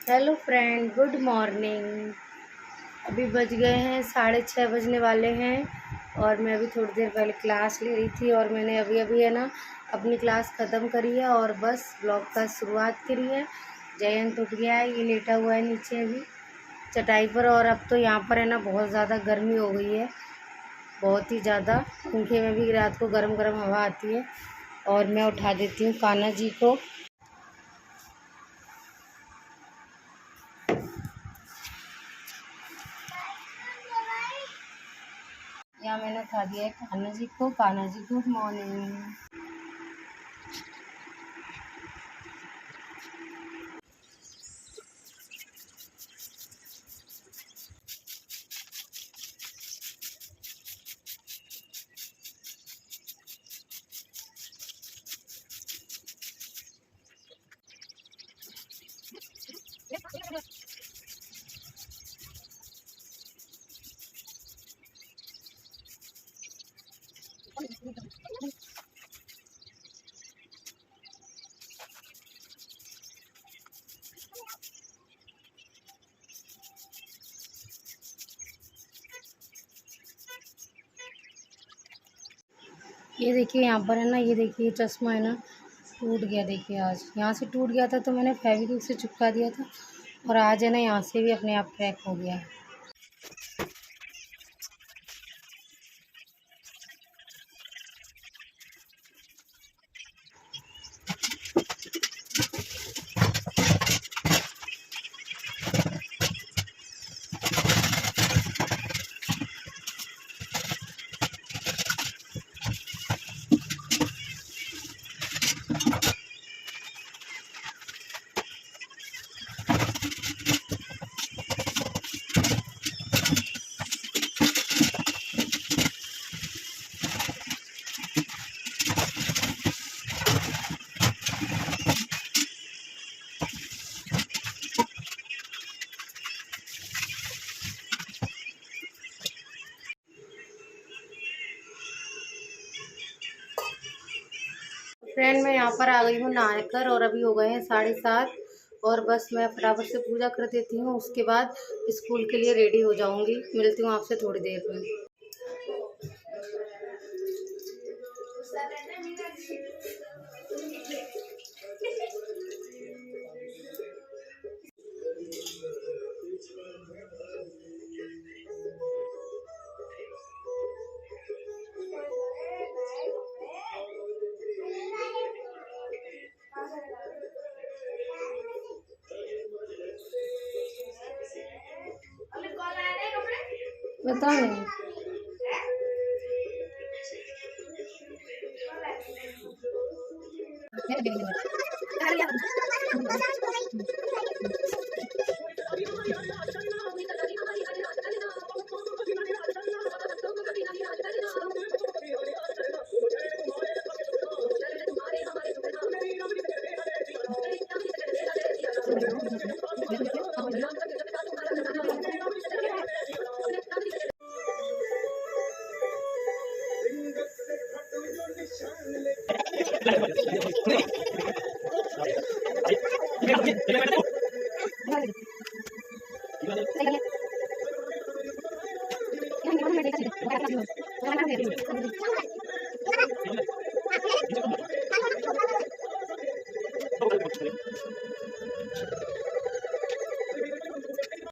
Hello friend, good morning. अभी बज गए हैं 6:30 बजने वाले हैं और मैं अभी थोड़ी देर पहले क्लास ले रही थी और मैंने अभी अभी है ना अपनी क्लास ख़त्म करी है और बस ब्लॉग का शुरुआत करी है। जयंत उठ गया है, ये लेटा हुआ है नीचे अभी चटाई पर। और अब तो यहाँ पर है ना बहुत ज़्यादा गर्मी हो गई है, बहुत ही ज़्यादा। पंखे में भी रात को गर्म गर्म हवा आती है और मैं उठा देती हूँ कान्हा जी को। यहाँ मैंने उठा दिया है कान्हा जी को। Kanha ji good morning. ये देखिए यहाँ पर है ना, ये देखिए चश्मा है ना टूट गया। देखिए आज यहाँ से टूट गया था तो मैंने फेविक्विक से चिपका दिया था और आज है ना यहाँ से भी अपने आप क्रैक हो गया है। फ्रेंड, मैं यहाँ पर आ गई हूँ नहाकर और अभी हो गए हैं 7:30 और बस मैं फटाफट से पूजा कर देती हूँ। उसके बाद स्कूल के लिए रेडी हो जाऊँगी। मिलती हूँ आपसे थोड़ी देर में। बता नहीं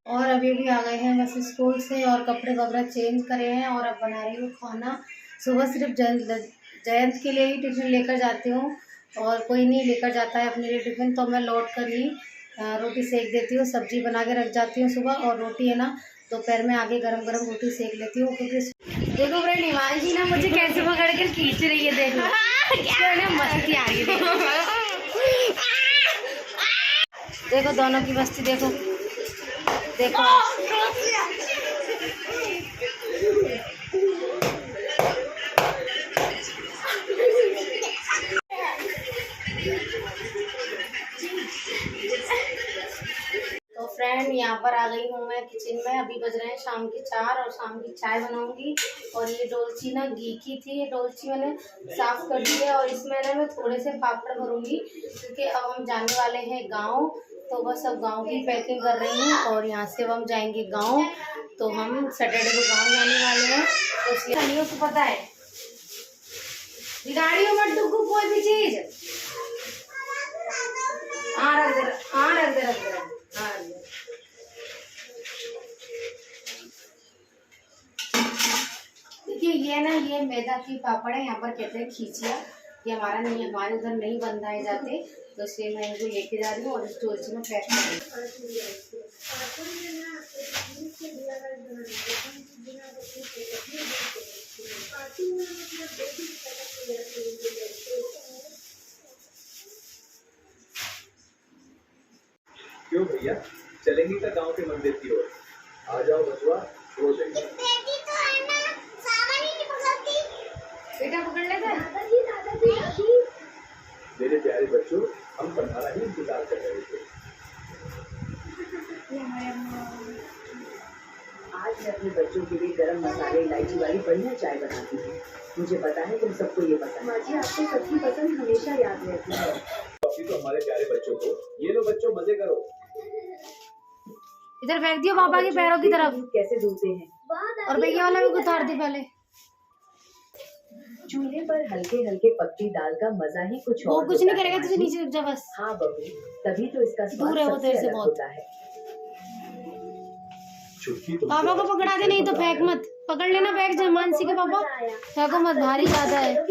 और अभी भी आ गए हैं बस स्कूल से और कपड़े वगैरह चेंज करे हैं और अब बना रही हूँ खाना। सुबह सिर्फ जयंत के लिए ही टिफ़िन लेकर जाती हूँ और कोई नहीं लेकर जाता है अपने लिए टिफ़िन, तो मैं लौट कर ही रोटी सेक देती हूँ। सब्जी बना के रख जाती हूँ सुबह और रोटी है ना दोपहर में आगे गरम गरम रोटी सेक लेती हूँ। क्योंकि देखो फ्रेंड, हिमांशी ना मुझे कैसे पकड़ कर खींच रही है। देखो मस्ती आ रही है। देखो दोनों की मस्ती देखो देखो। तो फ्रेंड, यहाँ पर आ गई हूँ मैं किचन में। अभी बज रहे हैं शाम के 4 और शाम की चाय बनाऊंगी। और ये डोलची ना घी की थी, ये डोलची मैंने साफ कर दी है और इसमें ना मैं थोड़े से पापड़ भरूंगी क्योंकि अब हम जाने वाले हैं गाँव। तो बस अब गांव की पैकिंग कर रही हूँ और यहाँ से अब हम जाएंगे गांव। तो हम सैटरडे को गांव जाने वाले हैं, तो इसलिए सनियों को पता है बिगाड़ियों मत डुगू कोई भी चीज। हाँ रख दे, हाँ रख दे, रख दे, हाँ रख दे। देखिए ये ना, ये मैदा की पापड़ है, यहाँ पर कहते हैं खींचिया। ये हमारा नहीं, हमारे उधर नहीं बनाए जाते, तो इसलिए मैं इनको लेके जा रही हूँ और स्टोर में पैक कर रही हूँ। क्यों भैया, चलेंगे क्या गांव के मंदिर की ओर? आ जाओ बचवा, हो जाएगी। बेटा पकड़ लेता है। मेरे प्यारे बच्चों, हम तुम्हारा ही इंतजार कर रहे थे। आज मैं अपने बच्चों के लिए गरम मसाले इलायची वाली बढ़िया चाय बनाती हूँ। मुझे पता है तुम सबको ये पसंद है। माँ आपको सबकी पसंद हमेशा याद रहती है। कॉफी तो हमारे प्यारे बच्चों को। ये लो बच्चों, मजे करो। इधर फेंक दियो पापा के पैरों की तरफ। कैसे धुलते हैं और भैया वाला भी उतार दी पहले। चूल्हे पर हल्के हल्के पत्ती डाल का मजा ही कुछ वो और कुछ नहीं करेगा, तुझे नीचे रुक जा बस। हाँ बबू, तभी तो इसका दूर है वो तेरे से बहुत। होता है। पापा को पकड़ा दे, नहीं तो फेंक मत। पकड़ लेना बैग मानसी के पापा, फेंको मत, भारी ज्यादा है।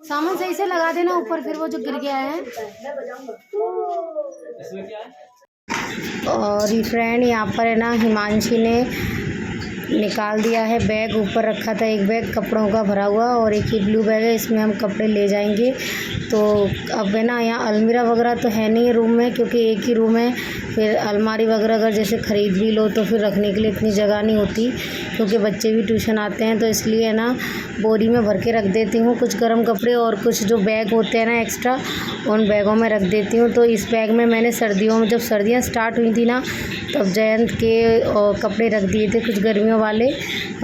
सामान सही से लगा देना ऊपर, फिर वो जो गिर गया है। और ये फ्रेंड यहाँ पर है ना, हिमांशी ने निकाल दिया है बैग। ऊपर रखा था एक बैग कपड़ों का भरा हुआ और एक ही ब्लू बैग है, इसमें हम कपड़े ले जाएंगे। तो अब है ना, यहाँ अलमीरा वगैरह तो है नहीं रूम में, क्योंकि एक ही रूम है। फिर अलमारी वगैरह अगर जैसे ख़रीद भी लो तो फिर रखने के लिए इतनी जगह नहीं होती, क्योंकि बच्चे भी ट्यूशन आते हैं। तो इसलिए है ना, बोरी में भर के रख देती हूँ कुछ गर्म कपड़े, और कुछ जो बैग होते हैं ना एक्स्ट्रा, उन बैगों में रख देती हूँ। तो इस बैग में मैंने सर्दियों में, जब सर्दियाँ स्टार्ट हुई थी ना, तब जयंत के कपड़े रख दिए थे कुछ गर्मियों वाले,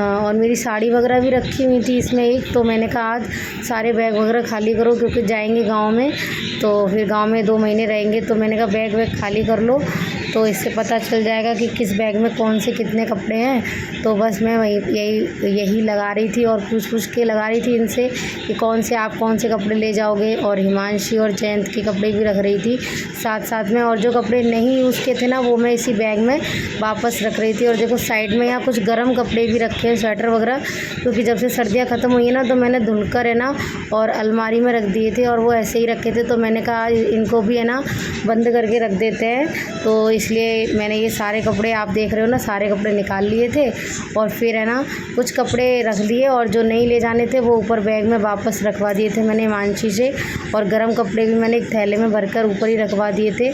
और मेरी साड़ी वगैरह भी रखी हुई थी इसमें एक। तो मैंने कहा आज सारे बैग वगैरह खाली करो, क्योंकि जाएंगे गांव में, तो फिर गांव में 2 महीने रहेंगे। तो मैंने कहा बैग वैग खाली कर लो, तो इससे पता चल जाएगा कि किस बैग में कौन से कितने कपड़े हैं। तो बस मैं यही लगा रही थी और पूछ के लगा रही थी इनसे कि आप कौन से कपड़े ले जाओगे। और हिमांशी और जयंत के कपड़े भी रख रही थी साथ में, और जो कपड़े नहीं यूज़ के थे ना, वो मैं इसी बैग में वापस रख रही थी। और देखो साइड में यहाँ कुछ गर्म कपड़े भी रखे हैं, स्वेटर वगैरह, क्योंकि जब से सर्दियाँ ख़त्म हुई है ना, तो मैंने धुलकर है ना और अलमारी में रख दिए थे, और वो ऐसे ही रखे थे। तो मैंने कहा इनको भी है ना बंद करके रख देते हैं। तो इसलिए मैंने ये सारे कपड़े, आप देख रहे हो ना, सारे कपड़े निकाल लिए थे। और फिर है ना कुछ कपड़े रख लिए, और जो नहीं ले जाने थे वो ऊपर बैग में वापस रखवा दिए थे मैंने हिमांशी से। और गर्म कपड़े भी मैंने एक थैले में भरकर ऊपर ही रखवा दिए थे।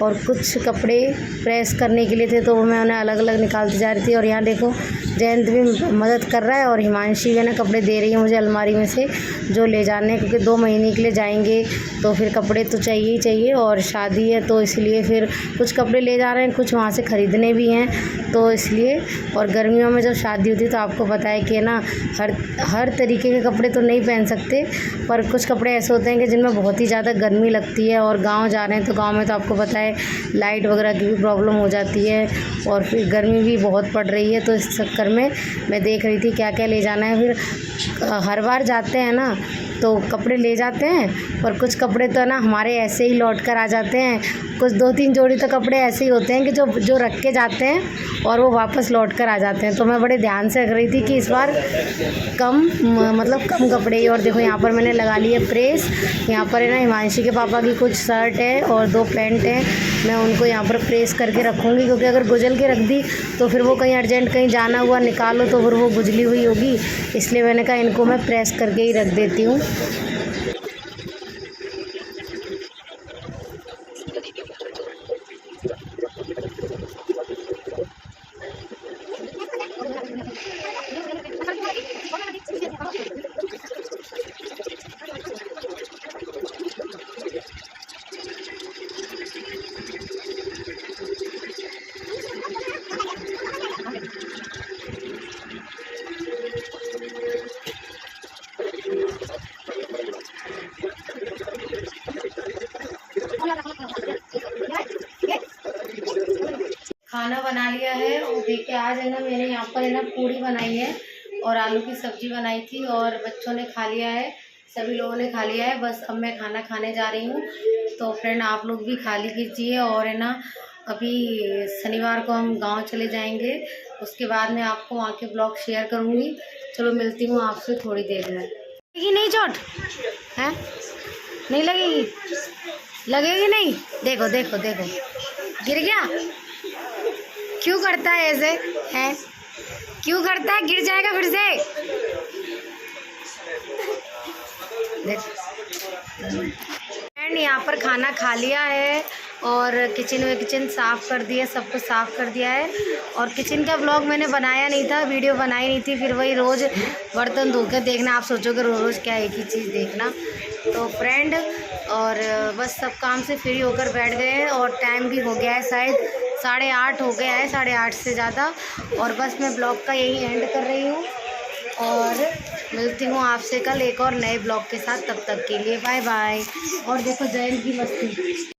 और कुछ कपड़े प्रेस करने के लिए थे, तो वो मैं उन्हें अलग अलग निकालती जा रही थी। और यहाँ देखो जयंत भी मदद कर रहा है, और हिमांशी भी ना कपड़े दे रही है मुझे अलमारी में से जो ले जाने हैं, क्योंकि 2 महीने के लिए जाएंगे तो फिर कपड़े तो चाहिए ही चाहिए। और शादी है तो इसलिए फिर कुछ कपड़े ले जा रहे हैं, कुछ वहाँ से ख़रीदने भी हैं, तो इसलिए। और गर्मियों में जब शादी होती है तो आपको पता है कि ना हर तरीके के कपड़े तो नहीं पहन सकते, पर कुछ कपड़े ऐसे होते हैं कि जिनमें बहुत ही ज़्यादा गर्मी लगती है। और गाँव जा रहे हैं तो गाँव में तो आपको पता है लाइट वगैरह की भी प्रॉब्लम हो जाती है, और फिर गर्मी भी बहुत पड़ रही है। तो इस चक्कर में मैं देख रही थी क्या क्या ले जाना है। फिर हर बार जाते हैं ना तो कपड़े ले जाते हैं, पर कुछ कपड़े तो है ना हमारे ऐसे ही लौट कर आ जाते हैं। कुछ 2-3 जोड़ी तो कपड़े ऐसे ही होते हैं कि जो रख के जाते हैं और वो वापस लौट कर आ जाते हैं। तो मैं बड़े ध्यान से रख रही थी कि इस बार कम कपड़े ही। और देखो यहाँ पर मैंने लगा ली है प्रेस। यहाँ पर है ना हिमांशी के पापा की कुछ शर्ट है और 2 पैंट है, मैं उनको यहाँ पर प्रेस करके रखूँगी, क्योंकि अगर गुजल के रख दी तो फिर वो कहीं अर्जेंट कहीं जाना हुआ निकालो तो फिर वो गुजली हुई होगी। इसलिए मैंने कहा इनको मैं प्रेस करके ही रख देती हूँ। खाना बना लिया है और देखिए आज है ना मैंने यहाँ पर है ना पूड़ी बनाई है और आलू की सब्जी बनाई थी और बच्चों ने खा लिया है, सभी लोगों ने खा लिया है। बस अब मैं खाना खाने जा रही हूँ। तो फ्रेंड आप लोग भी खा लीजिए और है ना अभी शनिवार को हम गांव चले जाएंगे, उसके बाद मैं आपको वहाँ के ब्लॉग शेयर करूँगी। चलो मिलती हूँ आपसे थोड़ी देर में। लगेगी नहीं चोट है? नहीं लगेगी? लगेगी नहीं? देखो देखो देखो गिर गया। क्यों करता है ऐसे है? क्यों करता है? गिर जाएगा फिर से। एंड यहाँ पर खाना खा लिया है और किचन साफ़ कर दिया, सब कुछ साफ़ कर दिया है। और किचन का व्लॉग मैंने बनाया नहीं था, वीडियो बनाई नहीं थी। फिर वही रोज़ बर्तन धो के देखना, आप सोचोगे रोज़ क्या एक ही चीज़ देखना। तो फ्रेंड और बस सब काम से फ्री होकर बैठ गए हैं और टाइम भी हो गया है, शायद 8:30 हो गया है, 8:30 से ज़्यादा। और बस मैं ब्लॉग का यही एंड कर रही हूँ और मिलती हूँ आपसे कल एक और नए ब्लॉग के साथ। तब तक के लिए बाय बाय। और देखो जैन की मस्ती।